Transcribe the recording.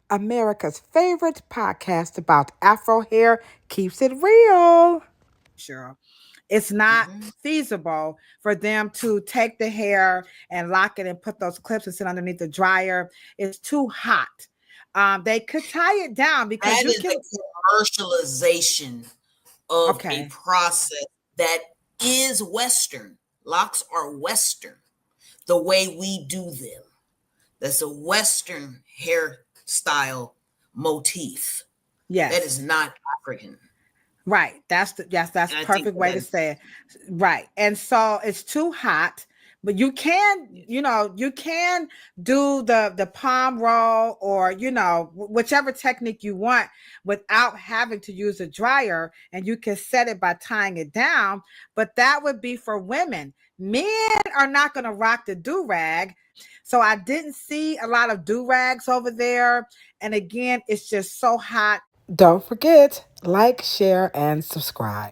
America's favorite podcast about Afro hair keeps it real. Cheryl, it's not Mhm. feasible for them to take the hair and lock it and put those clips and sit underneath the dryer. It's too hot. They could tie it down because That you is can. a commercialization of a Okay. process that is Western. Locks are Western, the way we do them. That's a Western hairstyle motif. That is Yes. not African. Right. That's And I think perfect way to that say it. Right. And so it's too hot, but you can do the palm roll or whichever technique you want without having to use a dryer, and you can set it by tying it down, but that would be for women. Men are not going to rock the do-rag. So I didn't see a lot of do-rags over there. And again, it's just so hot. Don't forget, like, share, and subscribe.